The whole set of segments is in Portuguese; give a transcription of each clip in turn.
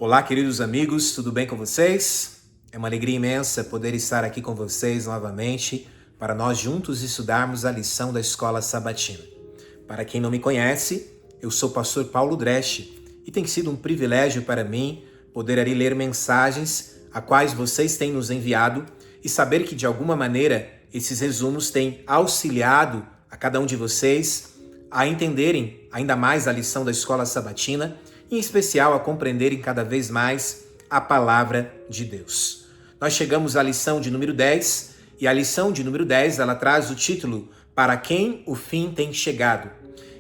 Olá, queridos amigos, tudo bem com vocês? É uma alegria imensa poder estar aqui com vocês novamente para nós juntos estudarmos a lição da Escola Sabatina. Para quem não me conhece, eu sou o pastor Paulo Dresch e tem sido um privilégio para mim poder ali ler mensagens a quais vocês têm nos enviado e saber que de alguma maneira esses resumos têm auxiliado a cada um de vocês a entenderem ainda mais a lição da Escola Sabatina, em especial a compreenderem cada vez mais a palavra de Deus. Nós chegamos à lição de número 10, e a lição de número 10, ela traz o título Para quem o fim tem chegado.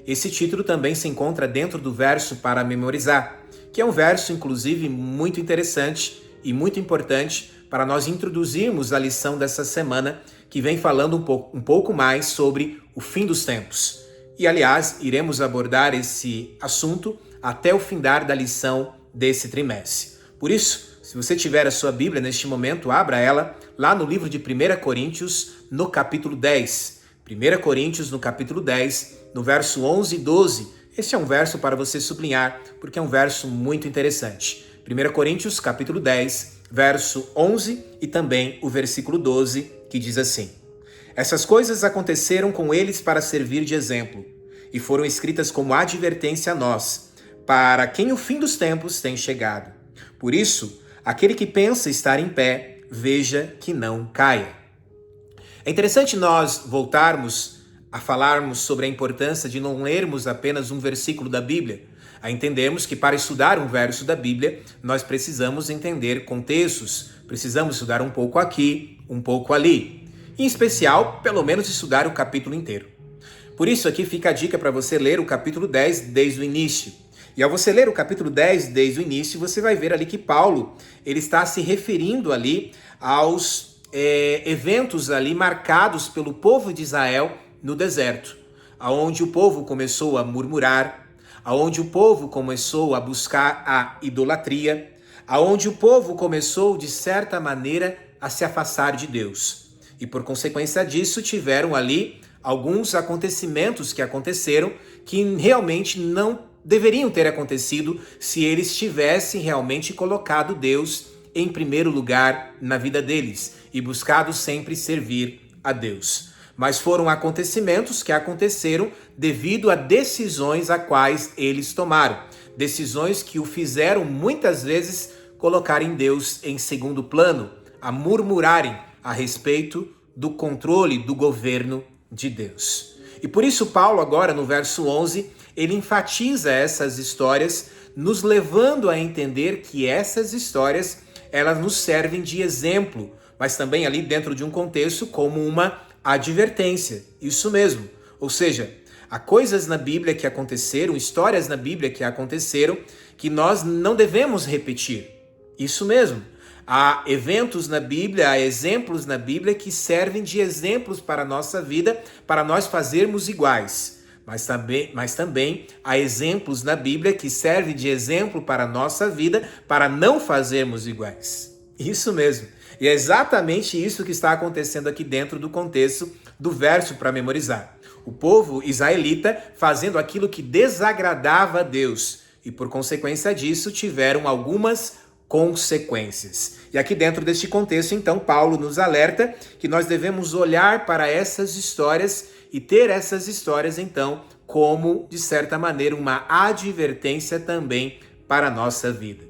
Esse título também se encontra dentro do verso para memorizar, que é um verso, inclusive, muito interessante e muito importante para nós introduzirmos a lição dessa semana, que vem falando um pouco mais sobre o fim dos tempos. E, aliás, iremos abordar esse assunto até o findar da lição desse trimestre. Por isso, se você tiver a sua Bíblia neste momento, abra ela lá no livro de 1 Coríntios, no capítulo 10. 1 Coríntios, no capítulo 10, no verso 11 e 12. Este é um verso para você sublinhar, porque é um verso muito interessante. 1 Coríntios, capítulo 10, verso 11 e também o versículo 12, que diz assim: Essas coisas aconteceram com eles para servir de exemplo, e foram escritas como advertência a nós, para quem o fim dos tempos tem chegado. Por isso, aquele que pensa estar em pé, veja que não caia. É interessante nós voltarmos a falarmos sobre a importância de não lermos apenas um versículo da Bíblia, a entendermos que para estudar um verso da Bíblia, nós precisamos entender contextos, precisamos estudar um pouco aqui, um pouco ali. Em especial, pelo menos estudar o capítulo inteiro. Por isso aqui fica a dica para você ler o capítulo 10 desde o início. E ao você ler o capítulo 10 desde o início, você vai ver ali que Paulo ele está se referindo ali aos eventos ali marcados pelo povo de Israel no deserto, aonde o povo começou a murmurar, aonde o povo começou a buscar a idolatria, aonde o povo começou, de certa maneira, a se afastar de Deus. E por consequência disso, tiveram ali alguns acontecimentos que aconteceram que realmente não deveriam ter acontecido se eles tivessem realmente colocado Deus em primeiro lugar na vida deles e buscado sempre servir a Deus. Mas foram acontecimentos que aconteceram devido a decisões a quais eles tomaram. Decisões que o fizeram muitas vezes colocarem Deus em segundo plano, a murmurarem a respeito do controle do governo de Deus. E por isso Paulo agora no verso 11, ele enfatiza essas histórias, nos levando a entender que essas histórias, elas nos servem de exemplo, mas também ali dentro de um contexto como uma advertência. Isso mesmo. Ou seja, há coisas na Bíblia que aconteceram, histórias na Bíblia que aconteceram, que nós não devemos repetir. Isso mesmo. Há eventos na Bíblia, há exemplos na Bíblia que servem de exemplos para a nossa vida, para nós fazermos iguais. Mas também há exemplos na Bíblia que servem de exemplo para a nossa vida, para não fazermos iguais. Isso mesmo. E é exatamente isso que está acontecendo aqui dentro do contexto do verso para memorizar. O povo israelita fazendo aquilo que desagradava a Deus. E por consequência disso tiveram algumas consequências. E aqui dentro deste contexto, então, Paulo nos alerta que nós devemos olhar para essas histórias e ter essas histórias, então, como, de certa maneira, uma advertência também para a nossa vida.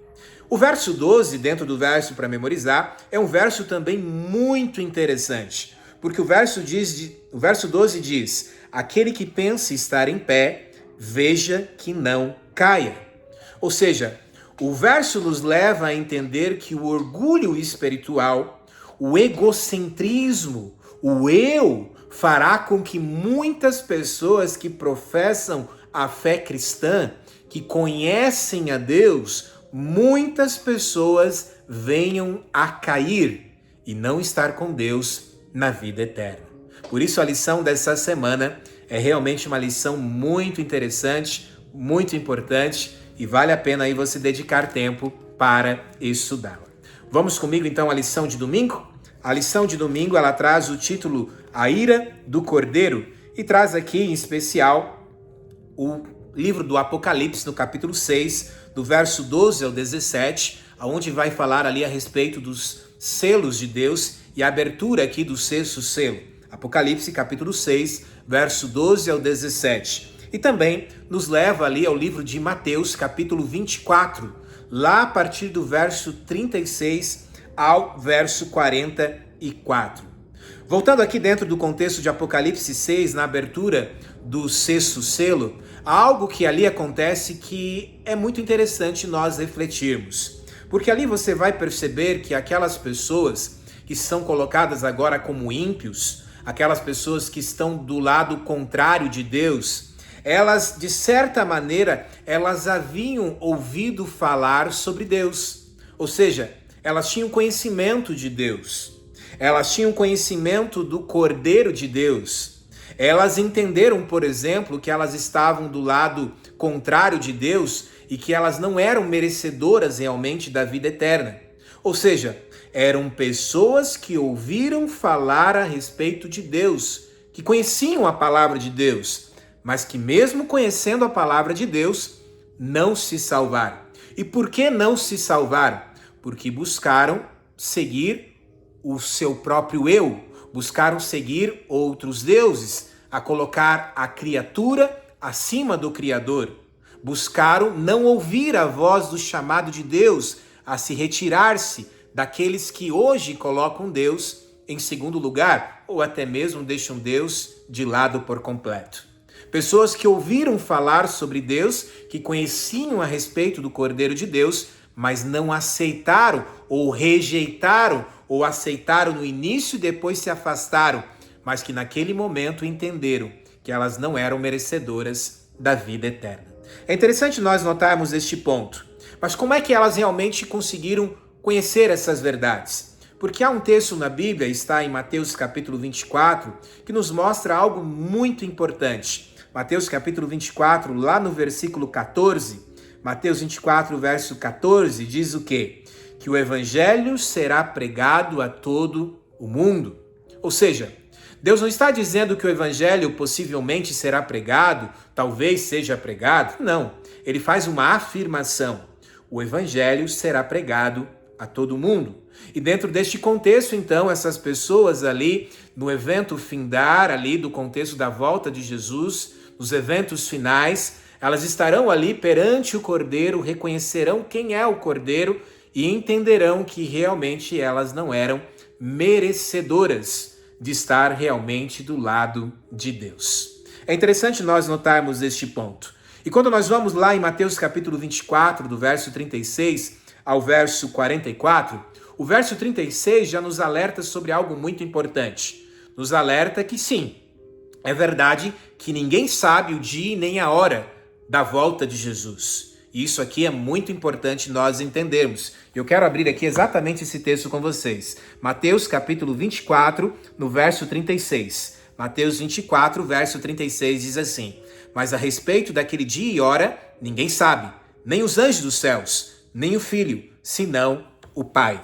O verso 12, dentro do verso para memorizar, é um verso também muito interessante, porque o verso 12 diz: aquele que pensa estar em pé, veja que não caia. Ou seja, o verso nos leva a entender que o orgulho espiritual, o egocentrismo, o eu, fará com que muitas pessoas que professam a fé cristã, que conhecem a Deus, muitas pessoas venham a cair e não estar com Deus na vida eterna. Por isso a lição dessa semana é realmente uma lição muito interessante, muito importante, e vale a pena aí você dedicar tempo para estudá-la. Vamos comigo então à lição de domingo? A lição de domingo ela traz o título A Ira do Cordeiro e traz aqui em especial o livro do Apocalipse, no capítulo 6, do verso 12 ao 17, onde vai falar ali a respeito dos selos de Deus e a abertura aqui do sexto selo. Apocalipse, capítulo 6, verso 12 ao 17. E também nos leva ali ao livro de Mateus, capítulo 24, lá a partir do verso 36 ao verso 44. Voltando aqui dentro do contexto de Apocalipse 6, na abertura do sexto selo, há algo que ali acontece que é muito interessante nós refletirmos. Porque ali você vai perceber que aquelas pessoas que são colocadas agora como ímpios, aquelas pessoas que estão do lado contrário de Deus, elas, de certa maneira, elas haviam ouvido falar sobre Deus. Ou seja, elas tinham conhecimento de Deus. Elas tinham conhecimento do Cordeiro de Deus. Elas entenderam, por exemplo, que elas estavam do lado contrário de Deus e que elas não eram merecedoras realmente da vida eterna. Ou seja, eram pessoas que ouviram falar a respeito de Deus, que conheciam a palavra de Deus, mas que mesmo conhecendo a palavra de Deus, não se salvaram. E por que não se salvaram? Porque buscaram seguir o seu próprio eu, buscaram seguir outros deuses, a colocar a criatura acima do Criador. Buscaram não ouvir a voz do chamado de Deus a se retirar-se daqueles que hoje colocam Deus em segundo lugar, ou até mesmo deixam Deus de lado por completo. Pessoas que ouviram falar sobre Deus, que conheciam a respeito do Cordeiro de Deus, mas não aceitaram ou rejeitaram, ou aceitaram no início e depois se afastaram, mas que naquele momento entenderam que elas não eram merecedoras da vida eterna. É interessante nós notarmos este ponto, mas como é que elas realmente conseguiram conhecer essas verdades? Porque há um texto na Bíblia, está em Mateus capítulo 24, que nos mostra algo muito importante. Mateus capítulo 24, lá no versículo 14, Mateus 24, verso 14, diz o quê? Que o evangelho será pregado a todo o mundo. Ou seja, Deus não está dizendo que o evangelho possivelmente será pregado, talvez seja pregado. Não, ele faz uma afirmação. O evangelho será pregado a todo mundo. E dentro deste contexto, então, essas pessoas ali, no evento findar, ali do contexto da volta de Jesus, nos eventos finais, elas estarão ali perante o Cordeiro, reconhecerão quem é o Cordeiro e entenderão que realmente elas não eram merecedoras de estar realmente do lado de Deus. É interessante nós notarmos este ponto. E quando nós vamos lá em Mateus capítulo 24, do verso 36 ao verso 44, o verso 36 já nos alerta sobre algo muito importante. Nos alerta que sim, é verdade que ninguém sabe o dia nem a hora da volta de Jesus. E isso aqui é muito importante nós entendermos. Eu quero abrir aqui exatamente esse texto com vocês. Mateus capítulo 24, no verso 36. Mateus 24, verso 36 diz assim: Mas a respeito daquele dia e hora, ninguém sabe, nem os anjos dos céus, nem o Filho, senão o Pai.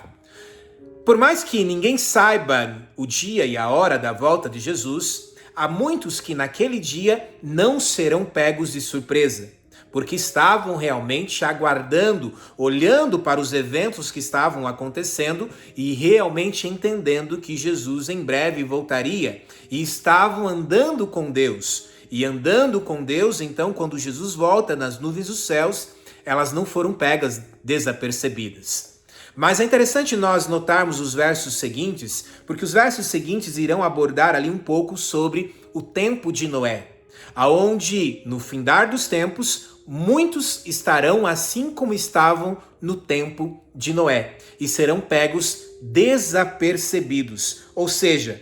Por mais que ninguém saiba o dia e a hora da volta de Jesus, há muitos que naquele dia não serão pegos de surpresa, porque estavam realmente aguardando, olhando para os eventos que estavam acontecendo e realmente entendendo que Jesus em breve voltaria, e estavam andando com Deus. E andando com Deus, então, quando Jesus volta nas nuvens dos céus, elas não foram pegas desapercebidas. Mas é interessante nós notarmos os versos seguintes, porque os versos seguintes irão abordar ali um pouco sobre o tempo de Noé, aonde no findar dos tempos muitos estarão assim como estavam no tempo de Noé e serão pegos desapercebidos. Ou seja,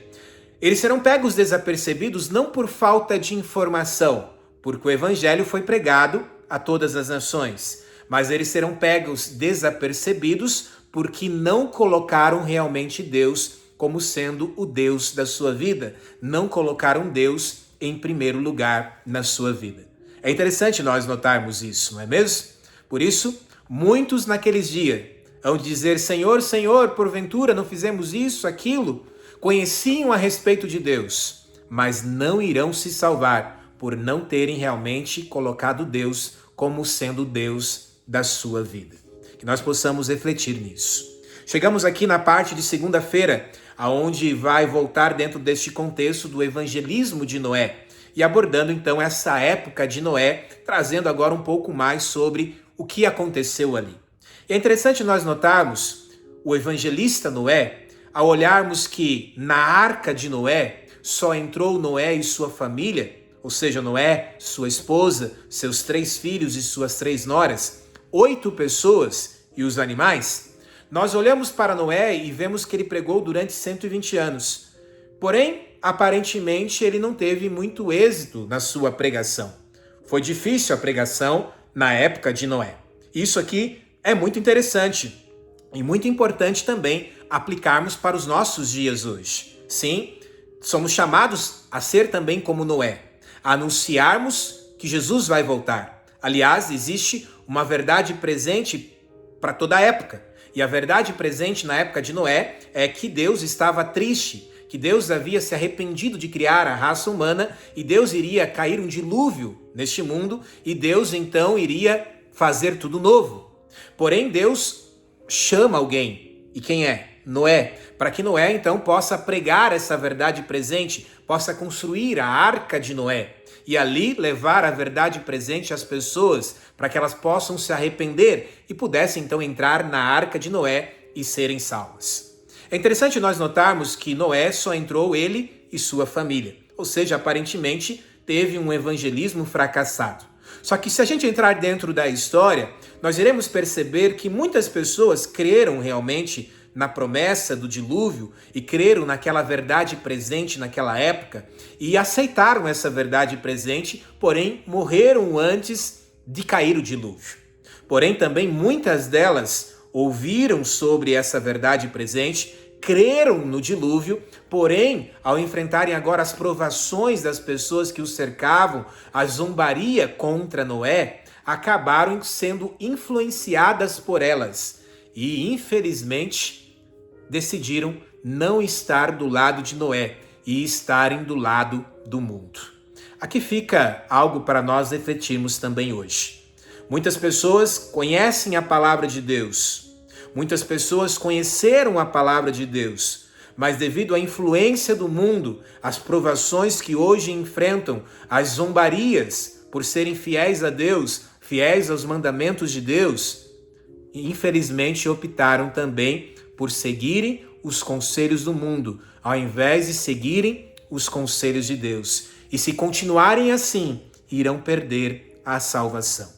eles serão pegos desapercebidos não por falta de informação, porque o evangelho foi pregado a todas as nações, mas eles serão pegos desapercebidos porque não colocaram realmente Deus como sendo o Deus da sua vida, não colocaram Deus em primeiro lugar na sua vida. É interessante nós notarmos isso, não é mesmo? Por isso, muitos naqueles dias hão de dizer: Senhor, Senhor, porventura não fizemos isso, aquilo? Conheciam a respeito de Deus, mas não irão se salvar, por não terem realmente colocado Deus como sendo o Deus da sua vida. Que nós possamos refletir nisso. Chegamos aqui na parte de segunda-feira, aonde vai voltar dentro deste contexto do evangelismo de Noé, e abordando então essa época de Noé, trazendo agora um pouco mais sobre o que aconteceu ali. E é interessante nós notarmos o evangelista Noé, ao olharmos que na arca de Noé só entrou Noé e sua família, ou seja, Noé, sua esposa, seus 3 filhos e suas 3 noras, 8 pessoas e os animais. Nós olhamos para Noé e vemos que ele pregou durante 120 anos. Porém, aparentemente, ele não teve muito êxito na sua pregação. Foi difícil a pregação na época de Noé. Isso aqui é muito interessante e muito importante também aplicarmos para os nossos dias hoje. Sim, somos chamados a ser também como Noé, a anunciarmos que Jesus vai voltar. Aliás, existe uma verdade presente para toda a época. E a verdade presente na época de Noé é que Deus estava triste, que Deus havia se arrependido de criar a raça humana e Deus iria cair um dilúvio neste mundo e Deus então iria fazer tudo novo. Porém, Deus chama alguém. E quem é? Noé. Para que Noé então possa pregar essa verdade presente, possa construir a arca de Noé e ali levar a verdade presente às pessoas para que elas possam se arrepender e pudessem então entrar na arca de Noé e serem salvas. É interessante nós notarmos que Noé só entrou ele e sua família, ou seja, aparentemente teve um evangelismo fracassado. Só que se a gente entrar dentro da história, nós iremos perceber que muitas pessoas creram realmente na promessa do dilúvio e creram naquela verdade presente naquela época e aceitaram essa verdade presente, porém morreram antes de cair o dilúvio. Porém, também muitas delas ouviram sobre essa verdade presente, creram no dilúvio, porém, ao enfrentarem agora as provações das pessoas que o cercavam, a zombaria contra Noé, acabaram sendo influenciadas por elas e, infelizmente, decidiram não estar do lado de Noé e estarem do lado do mundo. Aqui fica algo para nós refletirmos também hoje. Muitas pessoas conhecem a palavra de Deus, muitas pessoas conheceram a palavra de Deus, mas devido à influência do mundo, as provações que hoje enfrentam, as zombarias por serem fiéis a Deus, fiéis aos mandamentos de Deus, infelizmente optaram também por seguirem os conselhos do mundo, ao invés de seguirem os conselhos de Deus. E se continuarem assim, irão perder a salvação.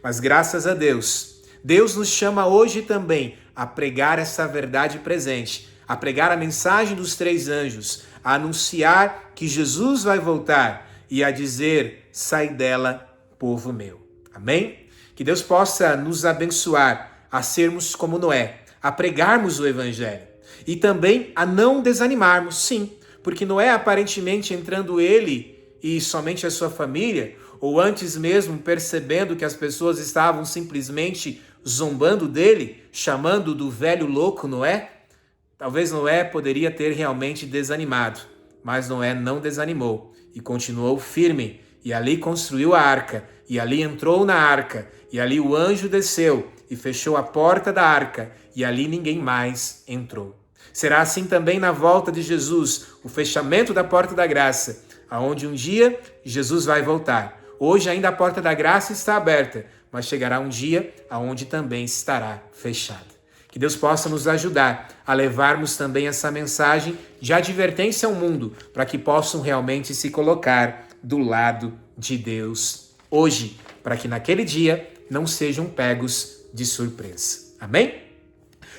Mas graças a Deus, Deus nos chama hoje também a pregar essa verdade presente, a pregar a mensagem dos 3 anjos, a anunciar que Jesus vai voltar e a dizer: sai dela, povo meu. Amém? Que Deus possa nos abençoar a sermos como Noé, a pregarmos o evangelho e também a não desanimarmos, sim, porque Noé aparentemente entrando ele e somente a sua família, ou antes mesmo percebendo que as pessoas estavam simplesmente zombando dele, chamando do velho louco Noé, talvez Noé poderia ter realmente desanimado, mas Noé não desanimou e continuou firme e ali construiu a arca e ali entrou na arca e ali o anjo desceu e fechou a porta da arca e ali ninguém mais entrou. Será assim também na volta de Jesus, o fechamento da porta da graça, aonde um dia Jesus vai voltar. Hoje ainda a porta da graça está aberta, mas chegará um dia aonde também estará fechada. Que Deus possa nos ajudar a levarmos também essa mensagem de advertência ao mundo, para que possam realmente se colocar do lado de Deus hoje, para que naquele dia não sejam pegos de surpresa. Amém?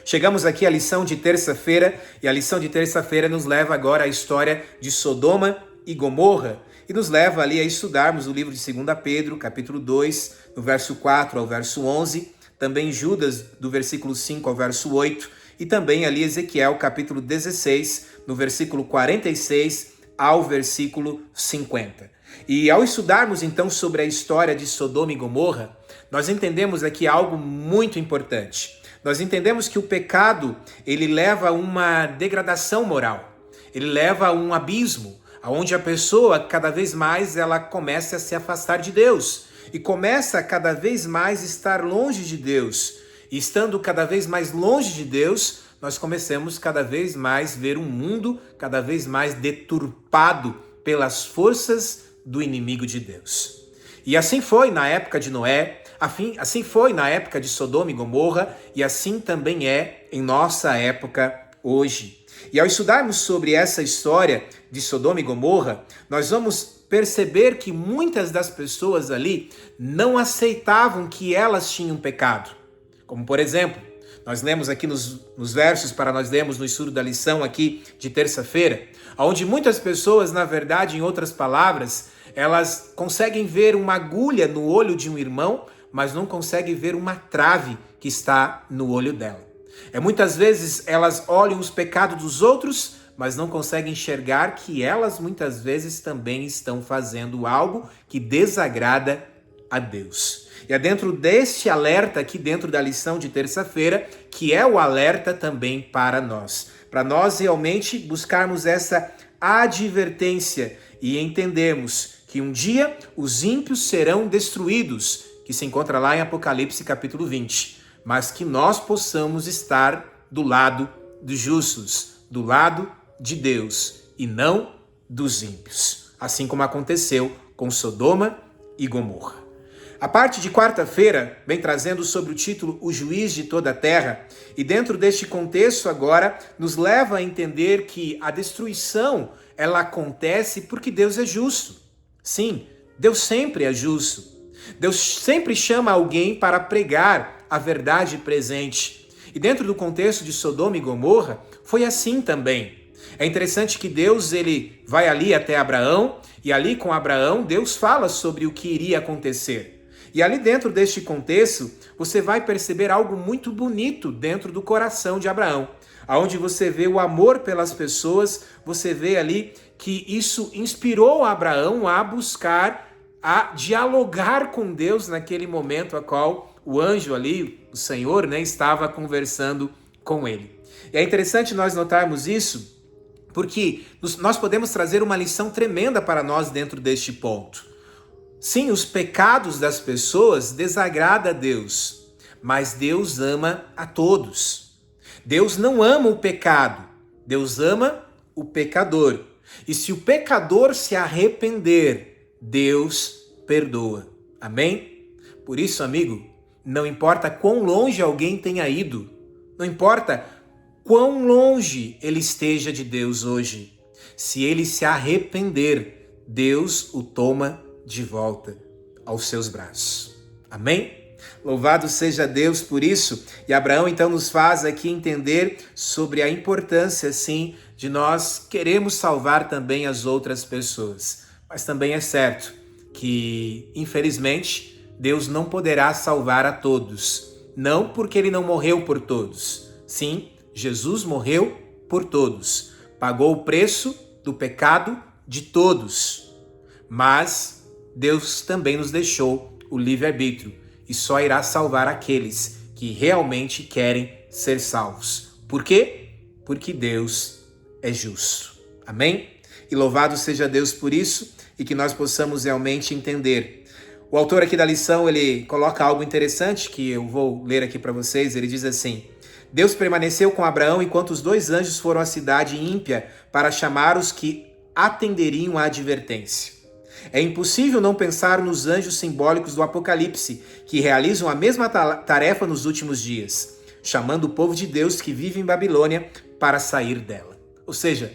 Chegamos aqui à lição de terça-feira, e a lição de terça-feira nos leva agora à história de Sodoma e Gomorra, e nos leva ali a estudarmos o livro de 2 Pedro, capítulo 2, no verso 4 ao verso 11, também Judas, do versículo 5 ao verso 8, e também ali Ezequiel, capítulo 16, no versículo 46 ao versículo 50. E ao estudarmos então sobre a história de Sodoma e Gomorra, nós entendemos aqui algo muito importante. Nós entendemos que o pecado, ele leva a uma degradação moral, ele leva a um abismo, onde a pessoa cada vez mais ela começa a se afastar de Deus e começa a cada vez mais estar longe de Deus. E estando cada vez mais longe de Deus, nós começamos cada vez mais ver um mundo cada vez mais deturpado pelas forças do inimigo de Deus. E assim foi na época de Noé, assim foi na época de Sodoma e Gomorra, e assim também é em nossa época hoje. E ao estudarmos sobre essa história de Sodoma e Gomorra, nós vamos perceber que muitas das pessoas ali não aceitavam que elas tinham pecado. Como por exemplo, nós lemos aqui nos versos para nós lermos no estudo da lição aqui de terça-feira, onde muitas pessoas, na verdade, em outras palavras, elas conseguem ver uma agulha no olho de um irmão, mas não conseguem ver uma trave que está no olho dela. Muitas vezes elas olham os pecados dos outros, mas não conseguem enxergar que elas muitas vezes também estão fazendo algo que desagrada a Deus. E é dentro deste alerta aqui, dentro da lição de terça-feira, que é o alerta também para nós realmente buscarmos essa advertência e entendermos que um dia os ímpios serão destruídos, que se encontra lá em Apocalipse capítulo 20, mas que nós possamos estar do lado dos justos, do lado de Deus e não dos ímpios, assim como aconteceu com Sodoma e Gomorra. A parte de quarta-feira vem trazendo sobre o título O Juiz de Toda a Terra, e dentro deste contexto agora nos leva a entender que a destruição ela acontece porque Deus é justo. Sim, Deus sempre é justo. Deus sempre chama alguém para pregar a verdade presente. E dentro do contexto de Sodoma e Gomorra, foi assim também. É interessante que Deus ele vai ali até Abraão, e ali com Abraão, Deus fala sobre o que iria acontecer. E ali dentro deste contexto, você vai perceber algo muito bonito dentro do coração de Abraão. Onde você vê o amor pelas pessoas, você vê ali que isso inspirou Abraão a buscar, a dialogar com Deus naquele momento a qual o anjo ali, o Senhor, estava conversando com ele. E é interessante nós notarmos isso, porque nós podemos trazer uma lição tremenda para nós dentro deste ponto. Sim, os pecados das pessoas desagradam a Deus, mas Deus ama a todos. Deus não ama o pecado, Deus ama o pecador. E se o pecador se arrepender, Deus perdoa. Amém? Por isso, amigo, não importa quão longe alguém tenha ido, não importa quão longe ele esteja de Deus hoje, se ele se arrepender, Deus o toma de volta aos seus braços. Amém? Louvado seja Deus por isso. E Abraão então nos faz aqui entender sobre a importância, sim, de nós queremos salvar também as outras pessoas. Mas também é certo que, infelizmente, Deus não poderá salvar a todos. Não porque ele não morreu por todos. Sim, Jesus morreu por todos. Pagou o preço do pecado de todos. Mas Deus também nos deixou o livre-arbítrio e só irá salvar aqueles que realmente querem ser salvos. Por quê? Porque Deus é justo. Amém? E louvado seja Deus por isso e que nós possamos realmente entender. O autor aqui da lição, ele coloca algo interessante que eu vou ler aqui para vocês. Ele diz assim: Deus permaneceu com Abraão enquanto os dois anjos foram à cidade ímpia para chamar os que atenderiam à advertência. É impossível não pensar nos anjos simbólicos do Apocalipse, que realizam a mesma tarefa nos últimos dias, chamando o povo de Deus que vive em Babilônia para sair dela. Ou seja,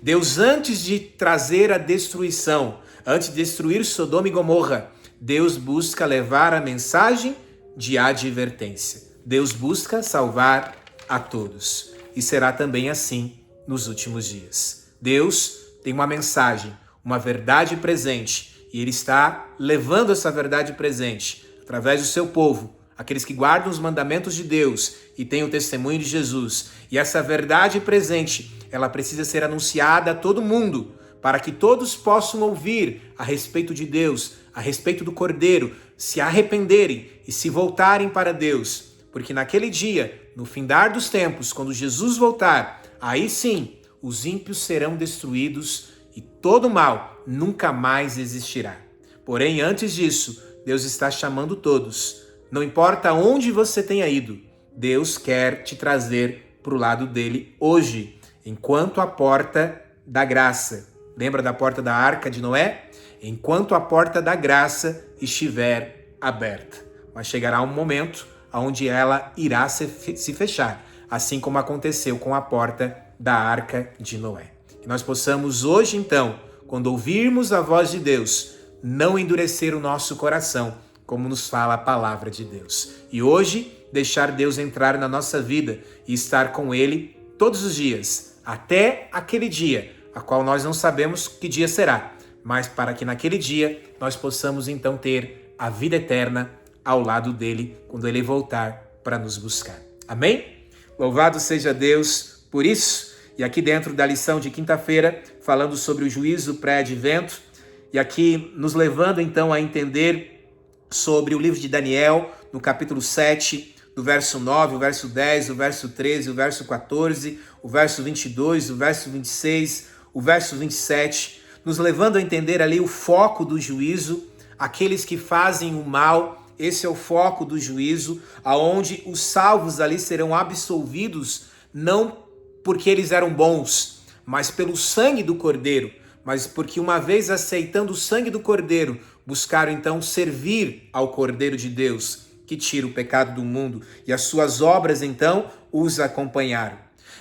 Deus antes de trazer a destruição, antes de destruir Sodoma e Gomorra, Deus busca levar a mensagem de advertência. Deus busca salvar a todos. E será também assim nos últimos dias. Deus tem uma mensagem, uma verdade presente, e Ele está levando essa verdade presente através do seu povo, aqueles que guardam os mandamentos de Deus e têm o testemunho de Jesus. E essa verdade presente, ela precisa ser anunciada a todo mundo, para que todos possam ouvir a respeito de Deus, a respeito do Cordeiro, se arrependerem e se voltarem para Deus. Porque naquele dia, no findar dos tempos, quando Jesus voltar, aí sim, os ímpios serão destruídos e todo mal nunca mais existirá. Porém, antes disso, Deus está chamando todos. Não importa onde você tenha ido, Deus quer te trazer para o lado dele hoje, enquanto a porta da graça. Lembra da porta da arca de Noé? Enquanto a porta da graça estiver aberta. Mas chegará um momento onde ela irá se fechar, assim como aconteceu com a porta da arca de Noé. Que nós possamos hoje, então, quando ouvirmos a voz de Deus, não endurecer o nosso coração, como nos fala a palavra de Deus. E hoje, deixar Deus entrar na nossa vida e estar com Ele todos os dias, até aquele dia, a qual nós não sabemos que dia será, mas para que naquele dia nós possamos então ter a vida eterna ao lado dele, quando ele voltar para nos buscar. Amém? Louvado seja Deus por isso. E aqui dentro da lição de quinta-feira, falando sobre o juízo pré-advento, e aqui nos levando então a entender sobre o livro de Daniel, no capítulo 7, do verso 9, o verso 10, o verso 13, o verso 14, o verso 22, o verso 26, o verso 27, nos levando a entender ali o foco do juízo, aqueles que fazem o mal. Esse é o foco do juízo, aonde os salvos ali serão absolvidos, não porque eles eram bons, mas pelo sangue do Cordeiro, mas porque uma vez aceitando o sangue do Cordeiro, buscaram então servir ao Cordeiro de Deus, que tira o pecado do mundo, e as suas obras então os acompanharam.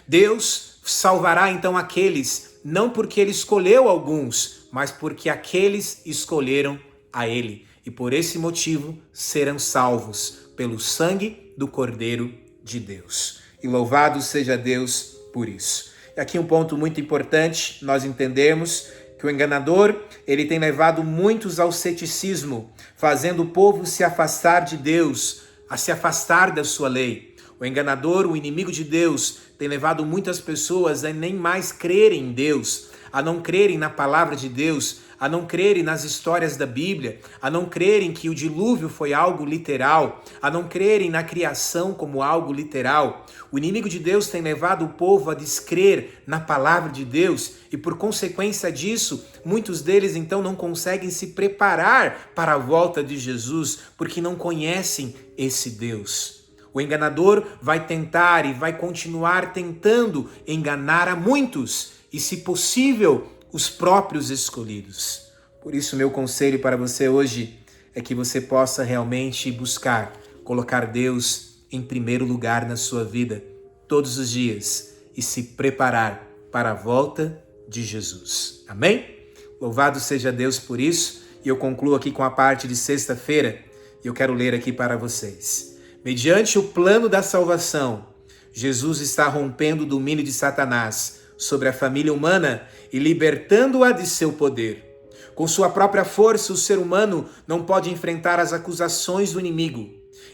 Deus salvará então aqueles, não porque ele escolheu alguns, mas porque aqueles escolheram a ele. E por esse motivo serão salvos pelo sangue do Cordeiro de Deus. E louvado seja Deus por isso. E aqui um ponto muito importante, nós entendemos que o enganador, ele tem levado muitos ao ceticismo, fazendo o povo se afastar de Deus, a se afastar da sua lei. O enganador, o inimigo de Deus, tem levado muitas pessoas a nem mais crerem em Deus, a não crerem na palavra de Deus, a não crerem nas histórias da Bíblia, a não crerem que o dilúvio foi algo literal, a não crerem na criação como algo literal. O inimigo de Deus tem levado o povo a descrer na palavra de Deus e, por consequência disso, muitos deles então não conseguem se preparar para a volta de Jesus porque não conhecem esse Deus. O enganador vai tentar e vai continuar tentando enganar a muitos e, se possível, os próprios escolhidos. Por isso, meu conselho para você hoje é que você possa realmente buscar colocar Deus em primeiro lugar na sua vida todos os dias e se preparar para a volta de Jesus. Amém? Louvado seja Deus por isso. E eu concluo aqui com a parte de sexta-feira e eu quero ler aqui para vocês. Mediante o plano da salvação, Jesus está rompendo o domínio de Satanás sobre a família humana e libertando-a de seu poder. Com sua própria força, o ser humano não pode enfrentar as acusações do inimigo.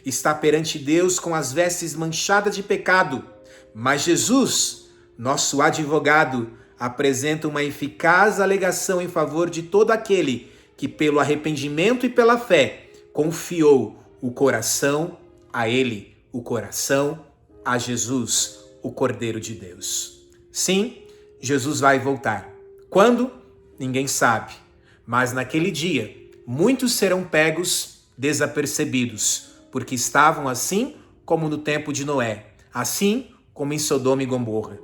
Está perante Deus com as vestes manchadas de pecado. Mas Jesus, nosso advogado, apresenta uma eficaz alegação em favor de todo aquele que, pelo arrependimento e pela fé, confiou o coração a Ele, o coração a Jesus, o Cordeiro de Deus. Sim, Jesus vai voltar. Quando? Ninguém sabe. Mas naquele dia, muitos serão pegos desapercebidos, porque estavam assim como no tempo de Noé, assim como em Sodoma e Gomorra.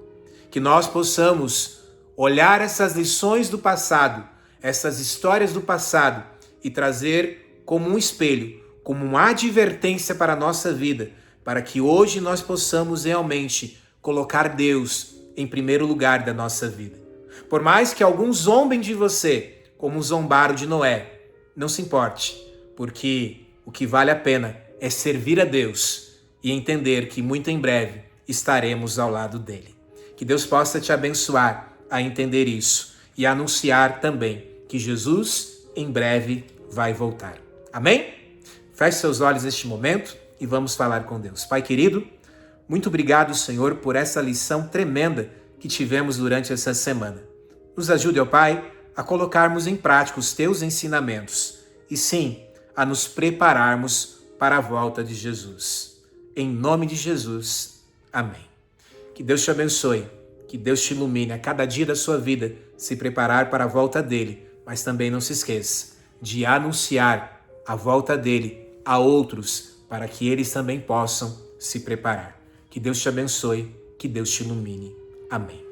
Que nós possamos olhar essas lições do passado, essas histórias do passado e trazer como um espelho, como uma advertência para a nossa vida, para que hoje nós possamos realmente colocar Deus em primeiro lugar da nossa vida. Por mais que alguns zombem de você, como zombaram de Noé, não se importe, porque o que vale a pena é servir a Deus e entender que muito em breve estaremos ao lado dele. Que Deus possa te abençoar a entender isso e a anunciar também que Jesus em breve vai voltar. Amém? Feche seus olhos neste momento e vamos falar com Deus. Pai querido, muito obrigado, Senhor, por essa lição tremenda que tivemos durante essa semana. Nos ajude, ó Pai, a colocarmos em prática os teus ensinamentos e sim, a nos prepararmos para a volta de Jesus. Em nome de Jesus, amém. Que Deus te abençoe, que Deus te ilumine a cada dia da sua vida, se preparar para a volta dele, mas também não se esqueça de anunciar a volta dele a outros, para que eles também possam se preparar. Que Deus te abençoe, que Deus te ilumine. Amém.